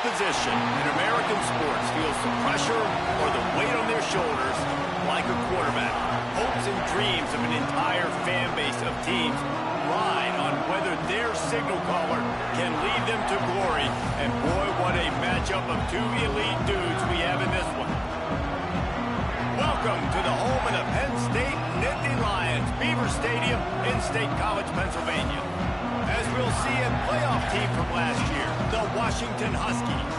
position in American sports feels the pressure or the weight on their shoulders like a quarterback. Hopes and dreams of an entire fan base of teams ride on whether their signal caller can lead them to glory. And boy, what a matchup of two elite dudes we have in this one. Welcome to the home of the Penn State Nittany Lions, Beaver Stadium in State College, Pennsylvania. As we'll see, a playoff team from last year, the Washington Huskies,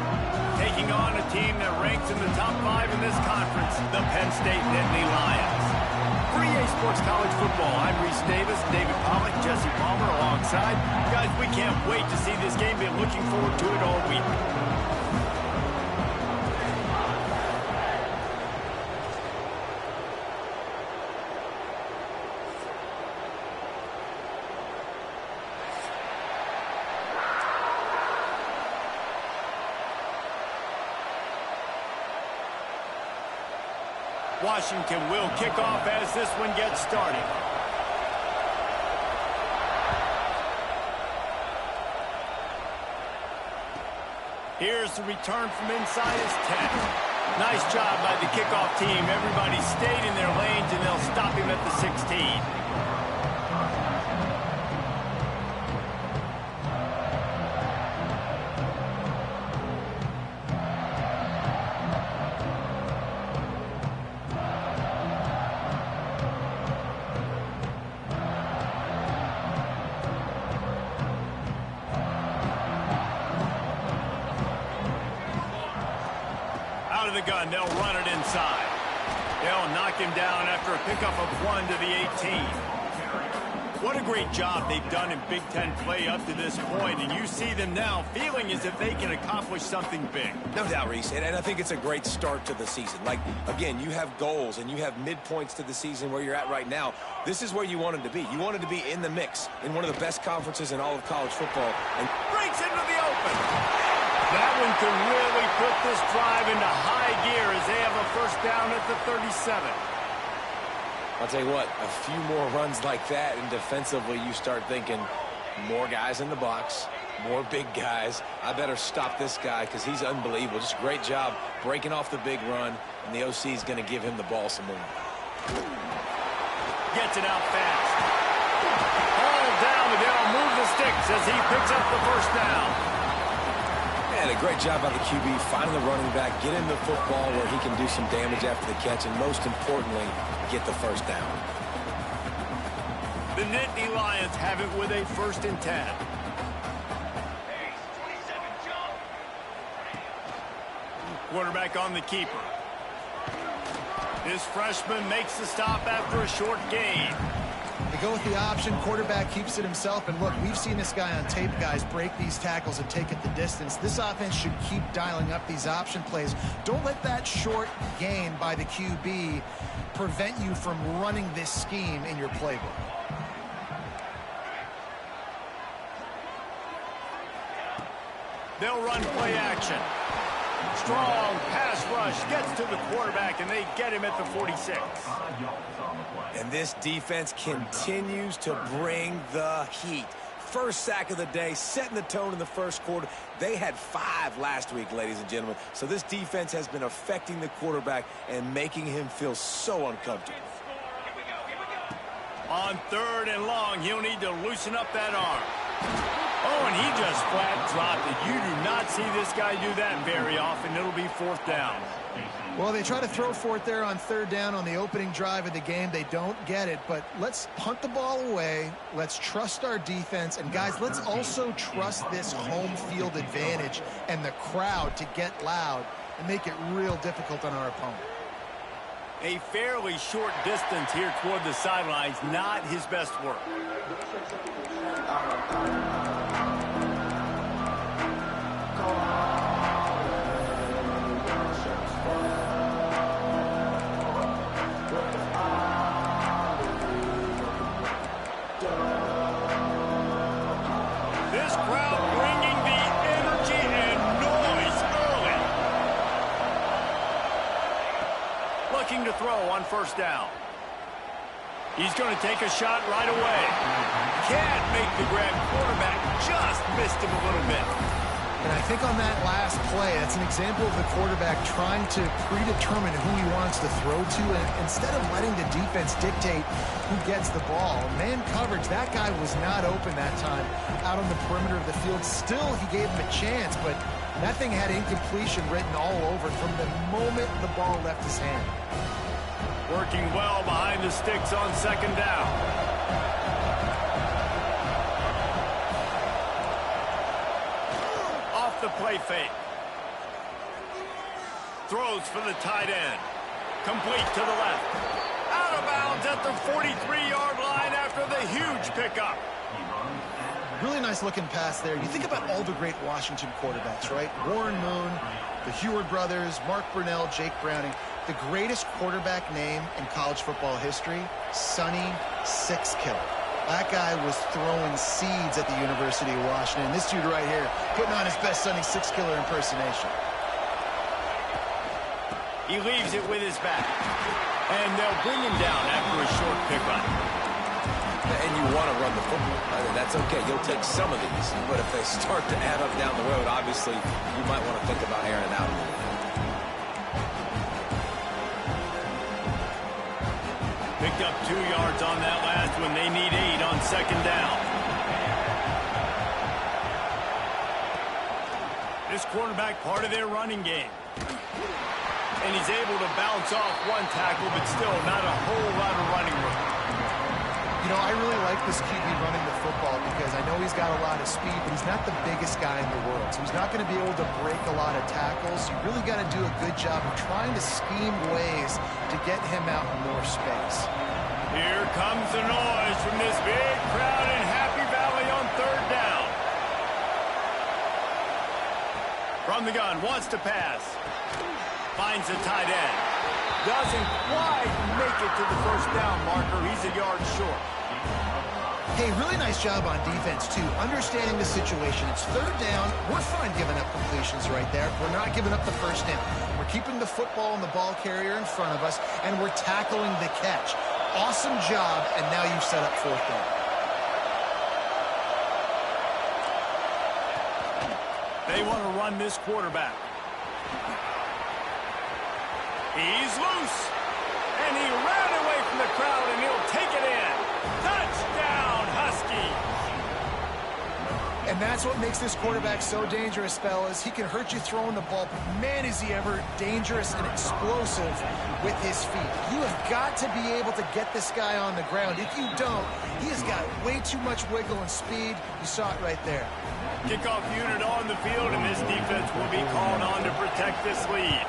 taking on a team that ranks in the top 5 in this conference, the Penn State Nittany Lions. For EA Sports College Football, I'm Reese Davis, David Pollack, Jesse Palmer alongside. Guys, we can't wait to see this game. Been looking forward to it all week. Washington will kick off as this one gets started. Here's the return from inside his 10. Nice job by the kickoff team. Everybody stayed in their lanes, and they'll stop him at the 16. Out of the gun, they'll run it inside. They'll knock him down after a pickup of 1 to the 18. What a great job they've done in Big Ten play up to this point, and you see them now feeling as if they can accomplish something big. No doubt, Reese, and I think it's a great start to the season. Like, again, you have goals and you have midpoints to the season where you're at right now. This is where you wanted to be. You wanted to be in the mix in one of the best conferences in all of college football. And breaks into the open. That one can really put this drive into high gear as they have a first down at the 37. I'll tell you what, a few more runs like that, and defensively you start thinking more guys in the box, more big guys. I better stop this guy because he's unbelievable. Just a great job breaking off the big run, and the OC is going to give him the ball some more. Gets it out fast. All down, and they'll move the sticks as he picks up the first down. And a great job by the QB, finding the running back, get him the football where he can do some damage after the catch, and most importantly, get the first down. The Nittany Lions have it with a 1st and 10. Quarterback on the keeper. This freshman makes the stop after a short gain. They go with the option. Quarterback keeps it himself. And look, we've seen this guy on tape, guys, break these tackles and take it the distance. This offense should keep dialing up these option plays. Don't let that short gain by the QB prevent you from running this scheme in your playbook. They'll run play action. Strong pass rush gets to the quarterback, and they get him at the 46. And this defense continues to bring the heat. First sack of the day, setting the tone in the first quarter. They had 5 last week, ladies and gentlemen. So this defense has been affecting the quarterback and making him feel so uncomfortable. On 3rd and long, he'll need to loosen up that arm. Oh, and he just flat dropped it. You do not see this guy do that very often. It'll be 4th down. Well, they try to throw for it there on 3rd down on the opening drive of the game. They don't get it, but let's punt the ball away. Let's trust our defense. And, guys, let's also trust this home field advantage and the crowd to get loud and make it real difficult on our opponent. A fairly short distance here toward the sidelines, not his best work. This crowd bringing the energy and noise early. Looking to throw on 1st down. He's going to take a shot right away. Can't make the grab. Quarterback just missed him a little bit. And I think on that last play, that's an example of the quarterback trying to predetermine who he wants to throw to, and instead of letting the defense dictate who gets the ball. Man coverage, that guy was not open that time out on the perimeter of the field. Still, he gave him a chance, but that thing had incompletion written all over it from the moment the ball left his hand. Working well behind the sticks on second down. Off the play fake. Throws for the tight end. Complete to the left. Out of bounds at the 43-yard line after the huge pickup. Really nice looking pass there. You think about all the great Washington quarterbacks, right? Warren Moon, the Heward brothers, Mark Brunell, Jake Browning. The greatest quarterback name in college football history, Sonny Sixkiller. That guy was throwing seeds at the University of Washington. This dude right here putting on his best Sonny Sixkiller impersonation. He leaves it with his back. And they'll bring him down after a short pickup. And you want to run the football. I mean, that's okay. You'll take some of these. But if they start to add up down the road, obviously, you might want to think about airing it out a little bit. Picked up 2 yards on that last one. They need 8 on second down. This quarterback part of their running game. And he's able to bounce off one tackle, but still not a whole lot of running room. You know, I really like this QB running the football because I know he's got a lot of speed, but he's not the biggest guy in the world. So he's not going to be able to break a lot of tackles. You really got to do a good job of trying to scheme ways to get him out in more space. Here comes the noise from this big crowd in Happy Valley on third down. From the gun, wants to pass. Finds the tight end. Doesn't quite make it to the first down marker. He's a yard short. Hey, really nice job on defense, too. Understanding the situation. It's third down. We're fine giving up completions right there. We're not giving up the first down. We're keeping the football and the ball carrier in front of us, and we're tackling the catch. Awesome job, and now you've set up fourth down. They want to run this quarterback. He's loose, and he ran away from the crowd, and he'll take it in. Touchdown, Husky. And that's what makes this quarterback so dangerous, fellas. He can hurt you throwing the ball, but man, is he ever dangerous and explosive with his feet. You have got to be able to get this guy on the ground. If you don't, he has got way too much wiggle and speed. You saw it right there. Kickoff unit on the field, and this defense will be called on to protect this lead.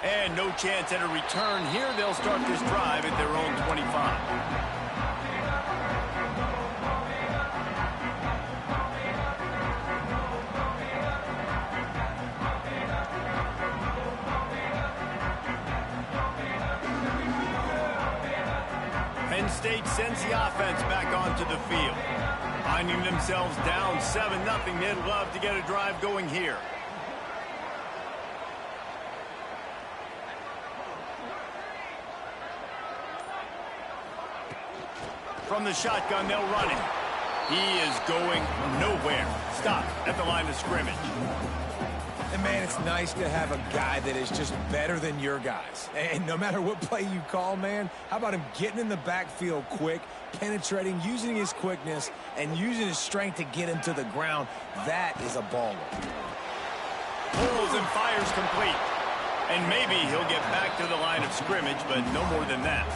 And no chance at a return here. They'll start this drive at their own 25. Penn State sends the offense back onto the field. Finding themselves down 7-0, they'd love to get a drive going here. From the shotgun, they'll run it. He is going nowhere. Stop at the line of scrimmage. And, man, it's nice to have a guy that is just better than your guys. And no matter what play you call, man, how about him getting in the backfield quick, penetrating, using his quickness, and using his strength to get him to the ground. That is a baller. Pulls and fires complete. And maybe he'll get back to the line of scrimmage, but no more than that.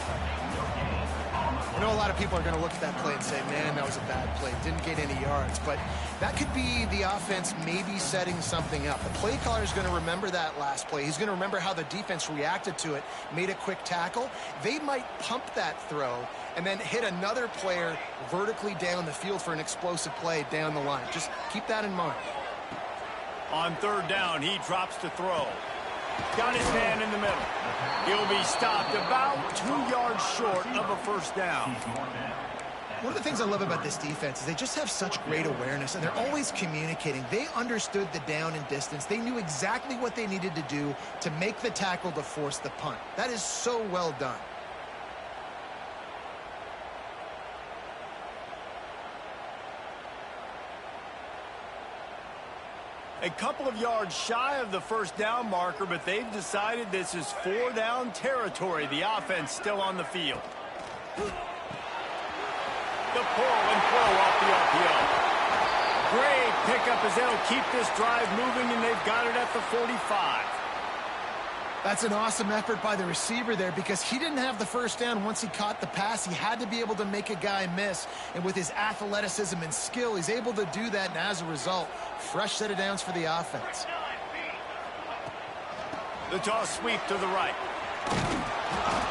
I know a lot of people are going to look at that play and say, man, that was a bad play. Didn't get any yards. But that could be the offense maybe setting something up. The play caller is going to remember that last play. He's going to remember how the defense reacted to it, made a quick tackle. They might pump that throw and then hit another player vertically down the field for an explosive play down the line. Just keep that in mind. On third down, he drops to throw. Got his man in the middle. He'll be stopped about 2 yards short of a first down. One of the things I love about this defense is they just have such great awareness, and they're always communicating. They understood the down and distance. They knew exactly what they needed to do to make the tackle to force the punt. That is so well done. A couple of yards shy of the first down marker, but they've decided this is 4-down territory. The offense still on the field. The pull and throw off the RPO. Great pickup as they'll keep this drive moving, and they've got it at the 45. That's an awesome effort by the receiver there because he didn't have the first down once he caught the pass. He had to be able to make a guy miss. And with his athleticism and skill, he's able to do that. And as a result, fresh set of downs for the offense. The toss sweep to the right.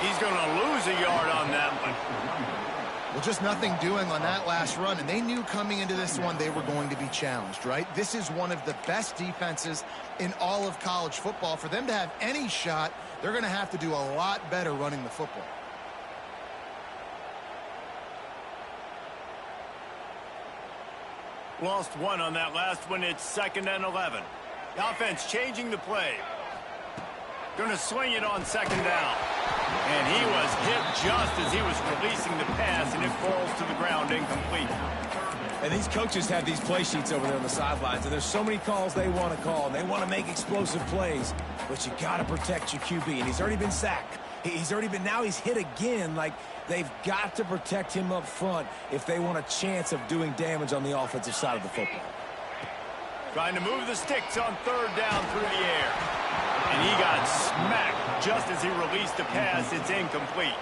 He's going to lose a yard on that one. Well, just nothing doing on that last run, and they knew coming into this one they were going to be challenged, right? This is one of the best defenses in all of college football. For them to have any shot, they're going to have to do a lot better running the football. Lost one on that last one. It's 2nd and 11. The offense changing the play. Going to swing it on 2nd down. And he was hit just as he was releasing the pass, and it falls to the ground incomplete. And these coaches have these play sheets over there on the sidelines, and there's so many calls they want to call, and they want to make explosive plays, but you got to protect your QB, and he's already been sacked. Now he's hit again. Like, they've got to protect him up front if they want a chance of doing damage on the offensive side of the football. Trying to move the sticks on 3rd down through the air. And he got smacked just as he released the pass. It's incomplete.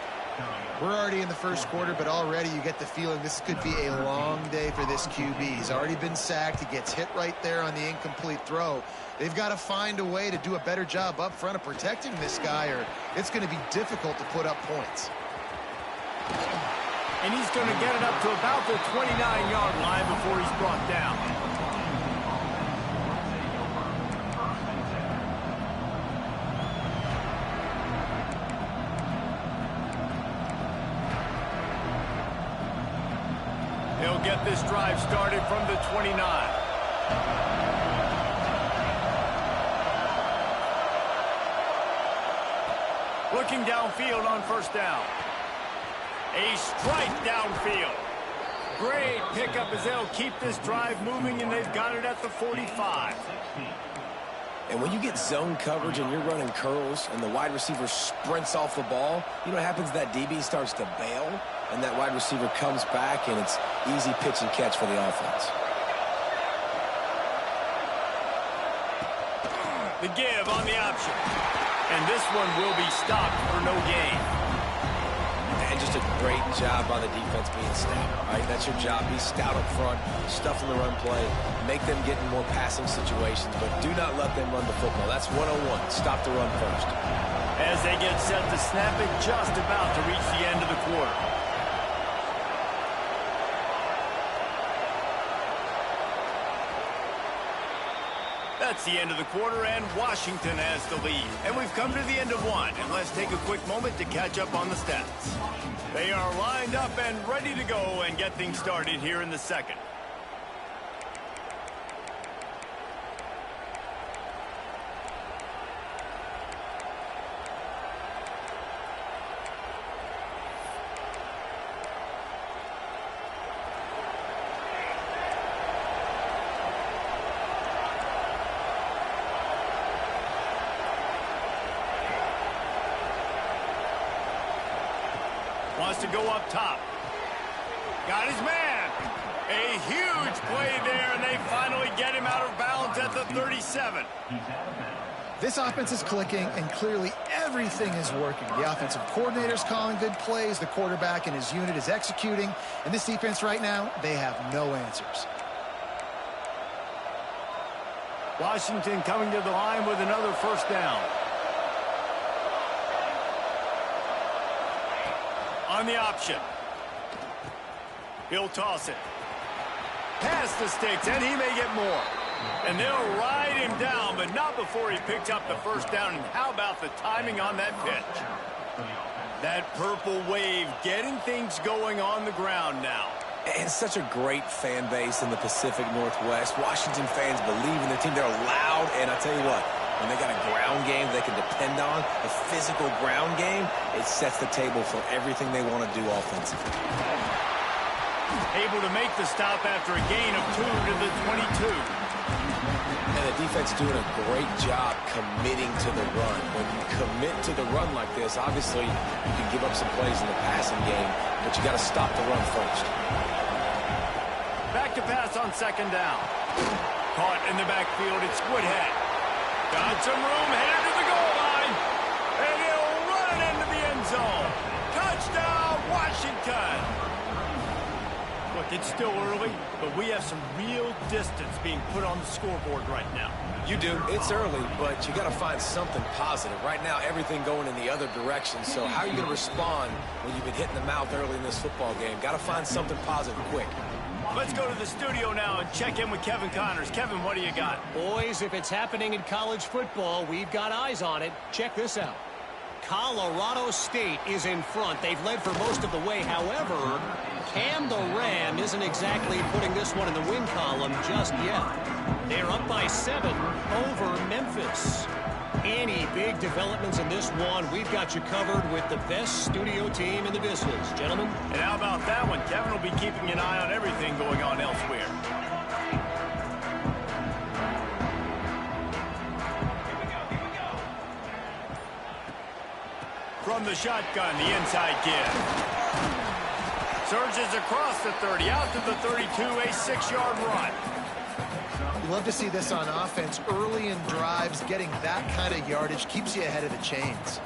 We're already in the first quarter, but already you get the feeling this could be a long day for this QB. He's already been sacked. He gets hit right there on the incomplete throw. They've got to find a way to do a better job up front of protecting this guy, or it's going to be difficult to put up points. And he's going to get it up to about the 29-yard line before he's brought down. He'll get this drive started from the 29. Looking downfield on 1st down. A strike downfield. Great pickup as they'll keep this drive moving, and they've got it at the 45. And when you get zone coverage and you're running curls and the wide receiver sprints off the ball, you know what happens? That DB starts to bail, and that wide receiver comes back, and it's easy pitch and catch for the offense. The give on the option. And this one will be stopped for no gain. And just a great job by the defense being stout, right? That's your job. Be stout up front, stuff in the run play, make them get in more passing situations, but do not let them run the football. That's 101. Stop the run first. As they get set to snap it, just about to reach the end of the quarter. That's the end of the quarter, and Washington has the lead. And we've come to the end of one, and let's take a quick moment to catch up on the stats. They are lined up and ready to go and get things started here in the 2nd. Wants to go up top. Got his man. A huge play there, and they finally get him out of bounds at the 37. This offense is clicking, and clearly everything is working. The offensive coordinator's calling good plays. The quarterback and his unit is executing. And this defense right now, they have no answers. Washington coming to the line with another 1st down. On the option. He'll toss it. Past the sticks, and he may get more. And they'll ride him down, but not before he picks up the 1st down. And how about the timing on that pitch? That purple wave getting things going on the ground now. And such a great fan base in the Pacific Northwest. Washington fans believe in their team. They're loud, and I tell you what, when they got a ground game they can depend on, a physical ground game, it sets the table for everything they want to do offensively. Able to make the stop after a gain of 2 to the 22. And the defense doing a great job committing to the run. When you commit to the run like this, obviously you can give up some plays in the passing game, but you got to stop the run first. Back to pass on second down. Caught in the backfield, it's Woodhead. Got some room, headed to the goal line. And he'll run it into the end zone. Touchdown, Washington. Look, it's still early, but we have some real distance being put on the scoreboard right now. You do. It's early, but you got to find something positive. Right now, everything going in the other direction. So how are you going to respond when you've been hit in the mouth early in this football game? Got to find something positive quick. Let's go to the studio now and check in with Kevin Connors. Kevin, what do you got? Boys, if it's happening in college football, we've got eyes on it. Check this out. Colorado State is in front. They've led for most of the way. However, Cam the Ram isn't exactly putting this one in the win column just yet. They're up by 7 over Memphis. Any big developments in this one, we've got you covered with the best studio team in the business. Gentlemen? And how about that one? Kevin will be keeping an eye on everything going on elsewhere. From the shotgun, the inside give. Surges across the 30, out to the 32, a 6-yard run. You love to see this on offense. Early in drives, getting that kind of yardage keeps you ahead of the chains.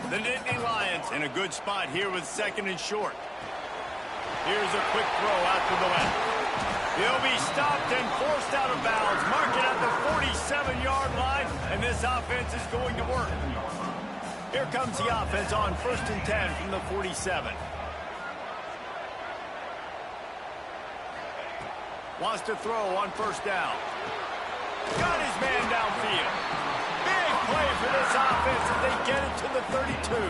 The Nittany Lions in a good spot here with second and short. Here's a quick throw out to the left. He'll be stopped and forced out of bounds. Mark it at the 47-yard line, and this offense is going to work. Here comes the offense on 1st and 10 from the 47. Wants to throw on 1st down. Got his man downfield. Big play for this offense as they get it to the 32.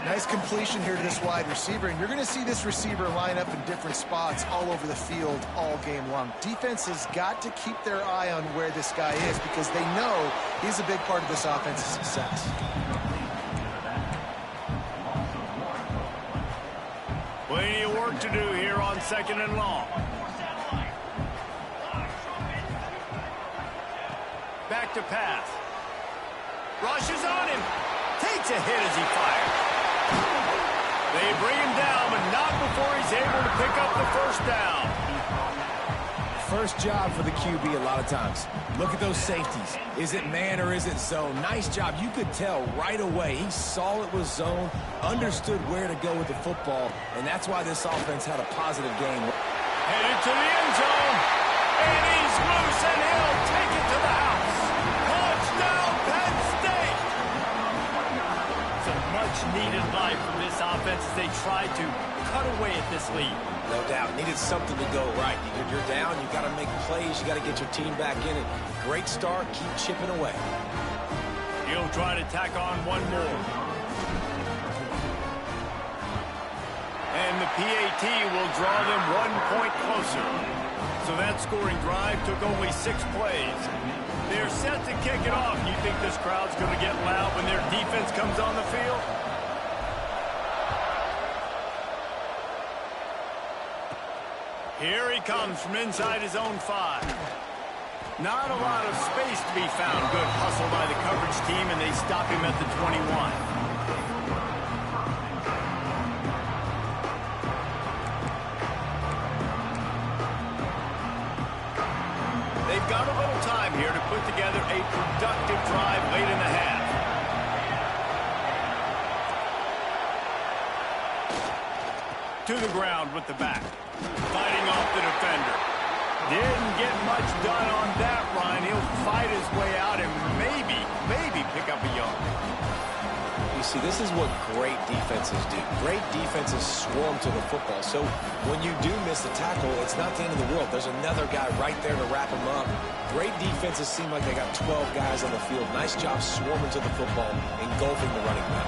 Nice completion here to this wide receiver, and you're going to see this receiver line up in different spots all over the field all game long. Defense has got to keep their eye on where this guy is because they know he's a big part of this offense's success. Plenty of work to do here on 2nd and long. Back to pass. Rushes on him. Takes a hit as he fires. They bring him down, but not before he's able to pick up the 1st down. First job for the QB a lot of times. Look at those safeties. Is it man or is it zone? Nice job. You could tell right away. He saw it was zone, understood where to go with the football, and that's why this offense had a positive game. Headed to the end zone, and he's loose, and he'll take it to the house. Touchdown, Penn State! Some much-needed life from this offense as they try to cut away at this lead. No doubt. Needed something to go right. You're down. You got to make plays. You got to get your team back in it. Great start. Keep chipping away. He'll try to tack on one more. And the PAT will draw them 1 point closer. So that scoring drive took only 6 plays. They're set to kick it off. You think this crowd's going to get loud when their defense comes on the field? Here he comes from inside his own 5. Not a lot of space to be found. Good hustle by the coverage team, and they stop him at the 21. They've got a little time here to put together a productive drive late in the half. To the ground with the back. Fighting off the defender. Didn't get much done on that run. He'll fight his way out and maybe pick up a yard. You see, this is what great defenses do. Great defenses swarm to the football. So when you do miss a tackle, it's not the end of the world. There's another guy right there to wrap him up. Great defenses seem like they got 12 guys on the field. Nice job swarming to the football, engulfing the running back.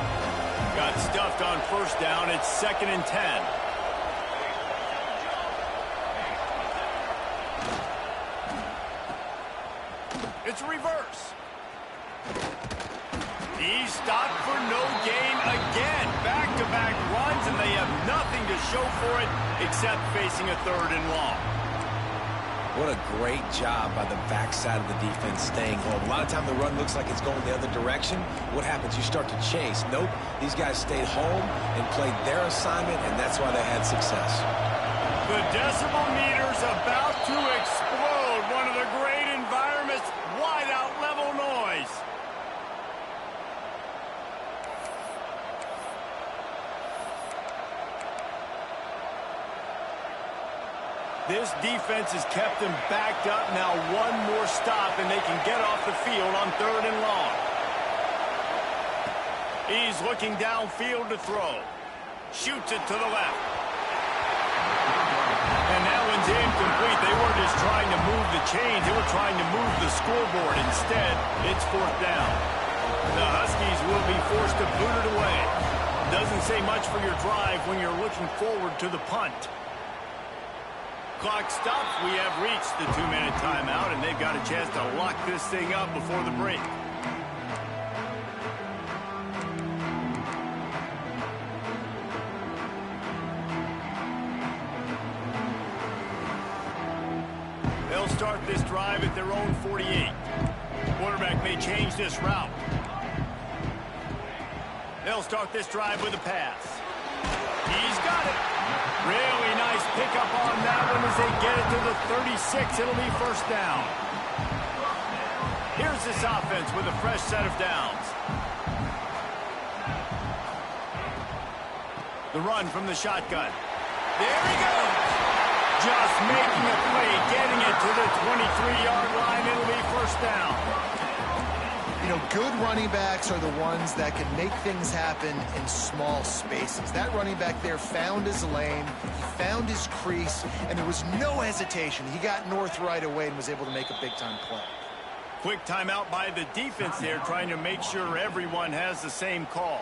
Got stuffed on 1st down. It's 2nd and 10. It's a reverse. He's stopped for no gain again. Back-to-back runs, and they have nothing to show for it except facing a 3rd and long. What a great job by the backside of the defense staying home. A lot of time the run looks like it's going the other direction. What happens? You start to chase. Nope. These guys stayed home and played their assignment, and that's why they had success. The decibel meter's about to explode. One of the great environments, wide-out level noise. This defense has kept them backed up. Now one more stop, and they can get off the field on 3rd and long. He's looking downfield to throw. Shoots it to the left. And that one's incomplete. They weren't just trying to move the chains. They were trying to move the scoreboard. Instead, it's 4th down. The Huskies will be forced to boot it away. Doesn't say much for your drive when you're looking forward to the punt. Clock stops. We have reached the 2-minute timeout, and they've got a chance to lock this thing up before the break. They'll start this drive at their own 48. Quarterback may change this route. They'll start this drive with a pass. He's got it. Really nice pickup on that one as they get it to the 36. It'll be 1st down. Here's this offense with a fresh set of downs. The run from the shotgun. There he goes. Just making a play, getting it to the 23-yard line. It'll be 1st down. You know, good running backs are the ones that can make things happen in small spaces. That running back there found his lane, he found his crease, and there was no hesitation. He got north right away and was able to make a big-time play. Quick timeout by the defense there, trying to make sure everyone has the same call.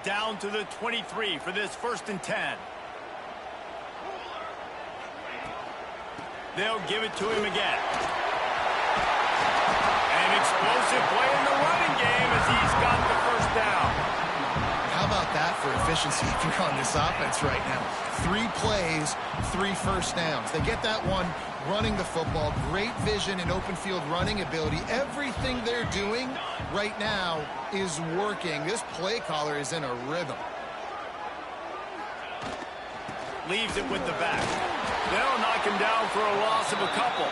Down to the 23 for this 1st and 10. They'll give it to him again. An explosive play in the running game as he's got the 1st down. How about that for efficiency if you're on this offense right now? 3 plays, 3 1st downs. They get that one running the football. Great vision and open field running ability. Everything they're doing right now is working. This play caller is in a rhythm. Leaves it with the back. They'll knock him down for a loss of a couple.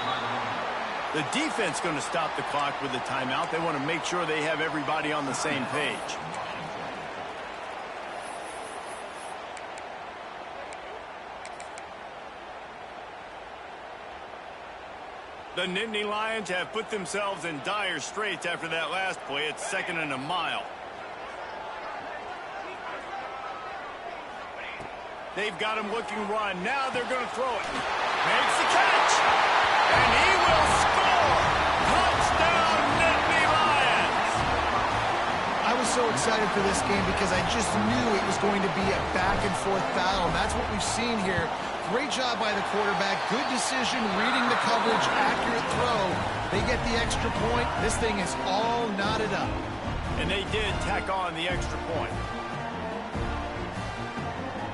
The defense going to stop the clock with the timeout. They want to make sure they have everybody on the same page. The Nittany Lions have put themselves in dire straits after that last play. It's 2nd and a mile. They've got him looking run. Now they're going to throw it. Makes the catch. And he will score. Touchdown, Nittany Lions. I was so excited for this game because I just knew it was going to be a back-and-forth battle, and that's what we've seen here. Great job by the quarterback. Good decision, reading the coverage, accurate throw. They get the extra point. This thing is all knotted up. And they did tack on the extra point.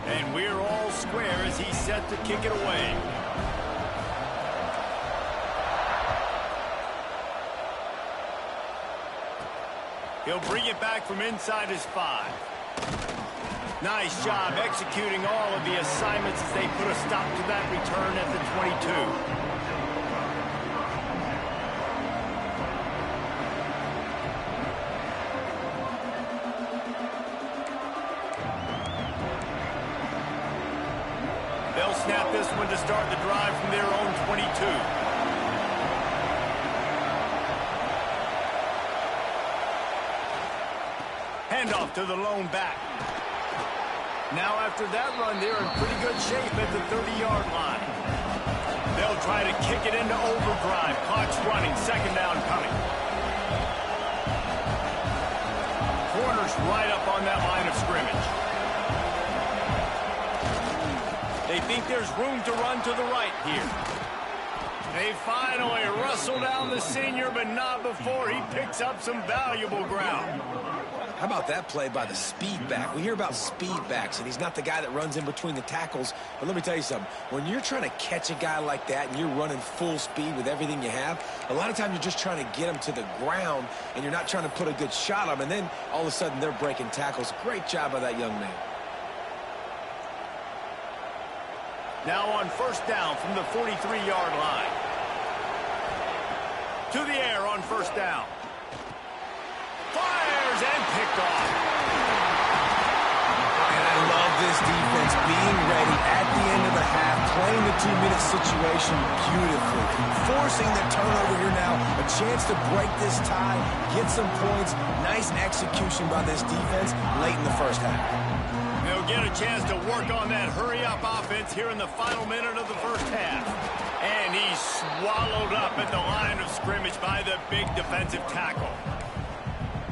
And we're all square as he's set to kick it away. He'll bring it back from inside his 5. Nice job executing all of the assignments as they put a stop to that return at the 22. They'll snap this one to start the drive from their own 22. Handoff to the lone back. Now after that run, they're in pretty good shape at the 30-yard line. They'll try to kick it into overdrive. Clock's running. 2nd down coming. Corners right up on that line of scrimmage. They think there's room to run to the right here. They finally wrestle down the senior, but not before he picks up some valuable ground. How about that play by the speed back? We hear about speed backs, and he's not the guy that runs in between the tackles. But let me tell you something. When you're trying to catch a guy like that and you're running full speed with everything you have, a lot of times you're just trying to get him to the ground, and you're not trying to put a good shot on him. And then all of a sudden they're breaking tackles. Great job by that young man. Now on first down from the 43-yard line. To the air on first down. Fires and picked off. And I love this defense being ready at the end of the half, playing the 2-minute situation beautifully, forcing the turnover here now, a chance to break this tie, get some points. Nice execution by this defense late in the first half. They'll get a chance to work on that hurry-up offense here in the final minute of the first half. And he's swallowed up at the line of scrimmage by the big defensive tackle.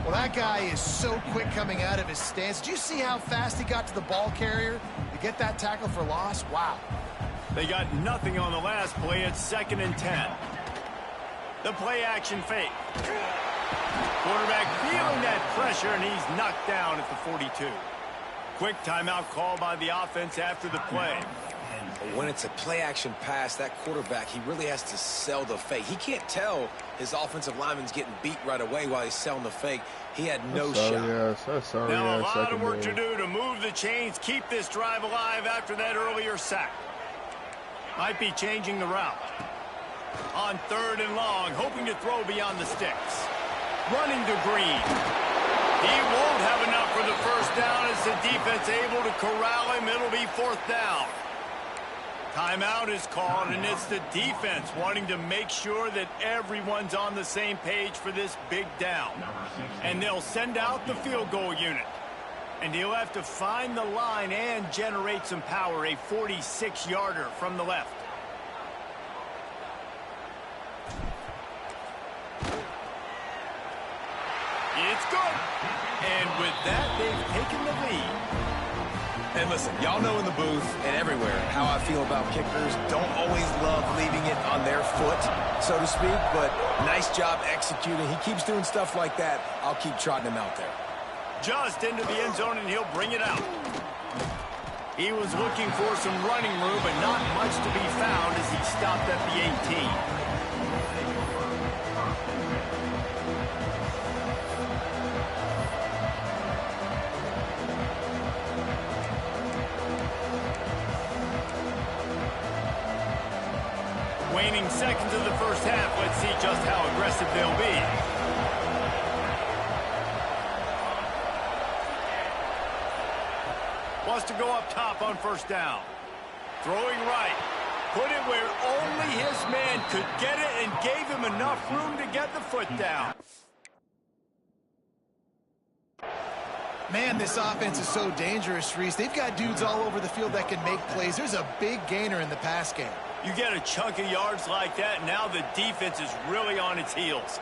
Well, that guy is so quick coming out of his stance. Did you see how fast he got to the ball carrier to get that tackle for loss? Wow. They got nothing on the last play. It's 2nd and 10. The play action fake. Quarterback feeling that pressure, and he's knocked down at the 42. Quick timeout call by the offense after the play. When it's a play-action pass, that quarterback, he really has to sell the fake. He can't tell his offensive lineman's getting beat right away while he's selling the fake. He had no shot. Now a lot of work to do to move the chains, keep this drive alive after that earlier sack. Might be changing the route. On 3rd and long, hoping to throw beyond the sticks. Running to Green. He won't have enough for the first down as the defense able to corral him. It'll be 4th down. Timeout is called, and it's the defense wanting to make sure that everyone's on the same page for this big down. And they'll send out the field goal unit. And he'll have to find the line and generate some power, a 46-yarder from the left. It's good. And with that, they've taken the lead. And listen, y'all know in the booth and everywhere how I feel about kickers. Don't always love leaving it on their foot, so to speak, but nice job executing. He keeps doing stuff like that. I'll keep trotting him out there. Just into the end zone, and he'll bring it out. He was looking for some running room, but not much to be found as he stopped at the 18. Waning seconds of the first half. Let's see just how aggressive they'll be. Wants to go up top on first down. Throwing right. Put it where only his man could get it and gave him enough room to get the foot down. Man, this offense is so dangerous, Reese. They've got dudes all over the field that can make plays. There's a big gainer in the pass game. You get a chunk of yards like that, now the defense is really on its heels.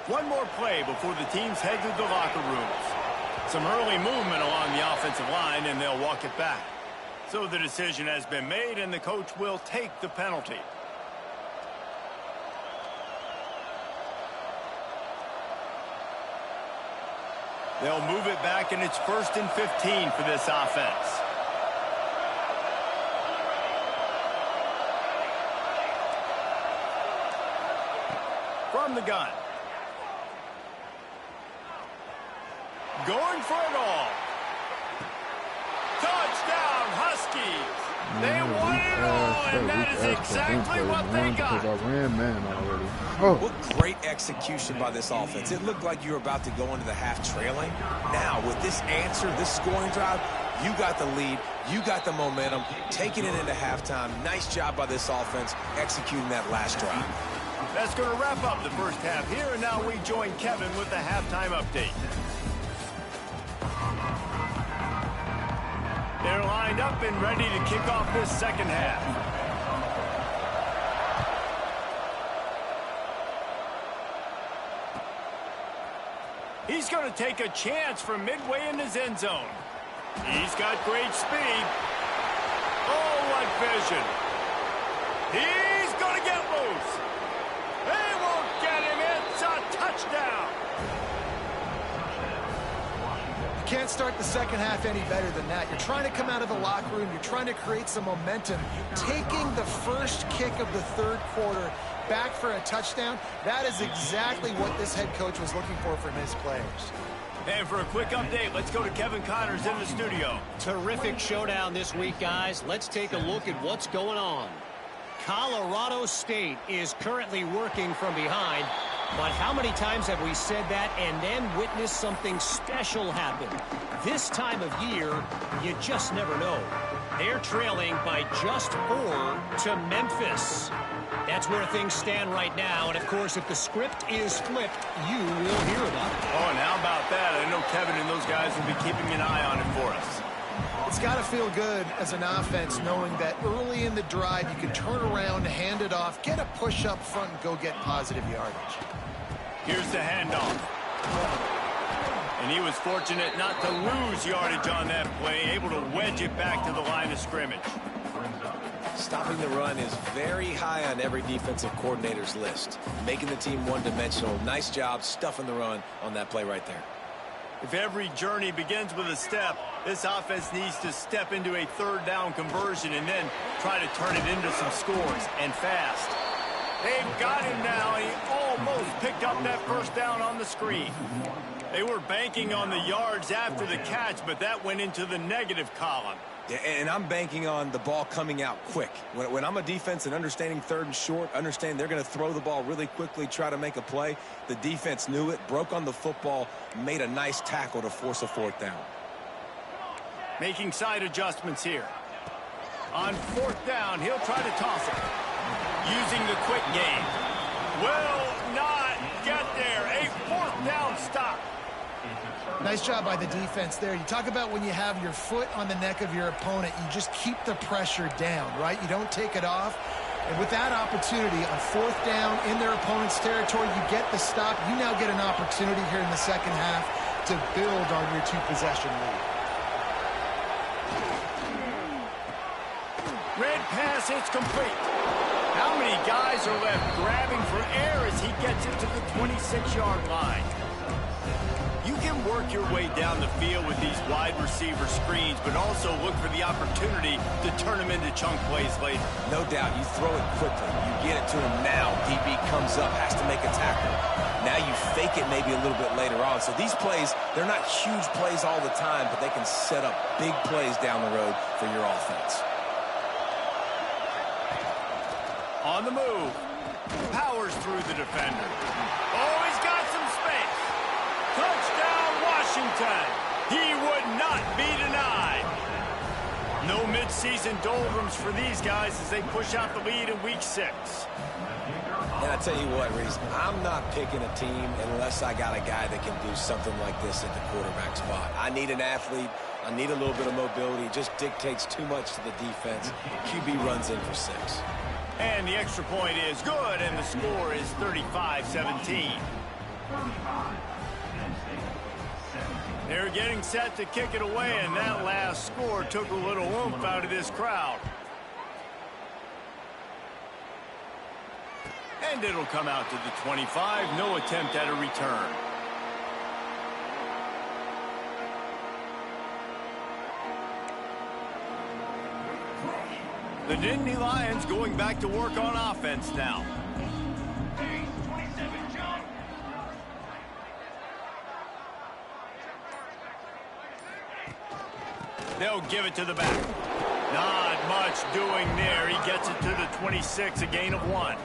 One more play before the teams head to the locker rooms. Some early movement along the offensive line, and they'll walk it back. So the decision has been made, and the coach will take the penalty. They'll move it back, and it's 1st and 15 for this offense. From the gun. Going for it all. Touchdown, Huskies. They won it all, and that is exactly what they got. What great execution by this offense. It looked like you were about to go into the half trailing. Now, with this answer, this scoring drive, you got the lead, you got the momentum, taking it into halftime. Nice job by this offense executing that last drive. That's going to wrap up the first half here, and now we join Kevin with the halftime update. lined up and ready to kick off this second half. He's going to take a chance from midway in his end zone. He's got great speed. Oh, what vision. He's going to get loose. They won't get him. It's a touchdown. You can't start the second half any better than that. You're trying to come out of the locker room. You're trying to create some momentum. Taking the first kick of the third quarter back for a touchdown, that is exactly what this head coach was looking for from his players. And for a quick update, let's go to Kevin Connors in the studio. Terrific showdown this week, guys. Let's take a look at what's going on. Colorado State is currently working from behind, but how many times have we said that and then witnessed something special happen? This time of year, you just never know. They're trailing by just 4 to Memphis. That's where things stand right now, and of course, if the script is flipped, you will hear about it. Oh, and how about that? I know Kevin and those guys will be keeping an eye on it for us. It's got to feel good as an offense knowing that early in the drive you can turn around, hand it off, get a push up front, and go get positive yardage. Here's the handoff. And he was fortunate not to lose yardage on that play, able to wedge it back to the line of scrimmage. Stopping the run is very high on every defensive coordinator's list. Making the team one-dimensional. Nice job stuffing the run on that play right there. If every journey begins with a step, this offense needs to step into a third down conversion and then try to turn it into some scores, and fast. They've got him now. He almost picked up that first down on the screen. They were banking on the yards after the catch, but that went into the negative column. Yeah, and I'm banking on the ball coming out quick. When I'm a defense and understanding third and short, understand they're going to throw the ball really quickly, try to make a play. The defense knew it, broke on the football, made a nice tackle to force a fourth down. Making side adjustments here. On fourth down, he'll try to toss it. Using the quick game. Will not get there. A fourth down stop. Nice job by the defense there. You talk about when you have your foot on the neck of your opponent, you just keep the pressure down, right? You don't take it off. And with that opportunity on fourth down in their opponent's territory, you get the stop. You now get an opportunity here in the second half to build on your two-possession lead. Red pass, it's complete. How many guys are left grabbing for air as he gets it to the 26-yard line? You can work your way down the field with these wide receiver screens, but also look for the opportunity to turn them into chunk plays later. No doubt, you throw it quickly. You get it to him now. DB comes up, has to make a tackle. Now you fake it maybe a little bit later on. So these plays, they're not huge plays all the time, but they can set up big plays down the road for your offense. On the move. Powers through the defender. Oh, he's got some space. Touchdown, Washington. He would not be denied. No midseason doldrums for these guys as they push out the lead in Week 6. And I tell you what, Reese, I'm not picking a team unless I got a guy that can do something like this at the quarterback spot. I need an athlete. I need a little bit of mobility. It just dictates too much to the defense. QB runs in for 6. And the extra point is good, and the score is 35-17. They're getting set to kick it away, and that last score took a little oomph out of this crowd. And it'll come out to the 25. No attempt at a return. The Nittany Lions going back to work on offense now. They'll give it to the back. Not much doing there. He gets it to the 26, a gain of 1.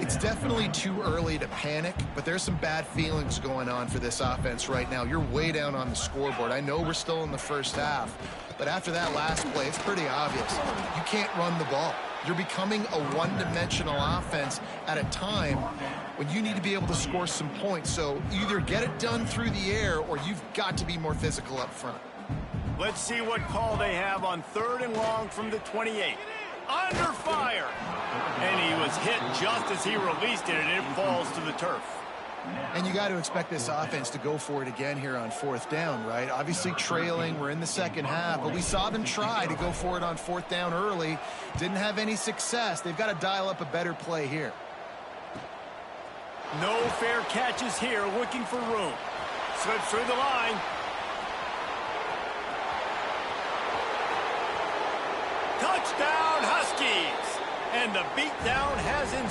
It's definitely too early to panic, but there's some bad feelings going on for this offense right now. You're way down on the scoreboard. I know we're still in the first half, but after that last play, it's pretty obvious. You can't run the ball. You're becoming a one-dimensional offense at a time when you need to be able to score some points. So either get it done through the air or you've got to be more physical up front. Let's see what call they have on 3rd and long from the 28. Under fire. And he was hit just as he released it, and it falls to the turf. And you got to expect this offense to go for it again here on 4th down, right? Obviously trailing. We're in the second half, but we saw them try to go for it on 4th down early. Didn't have any success. They've got to dial up a better play here. No fair catches here, looking for room. Slips through the line. Touchdown, Huskies! And the beatdown has ensued.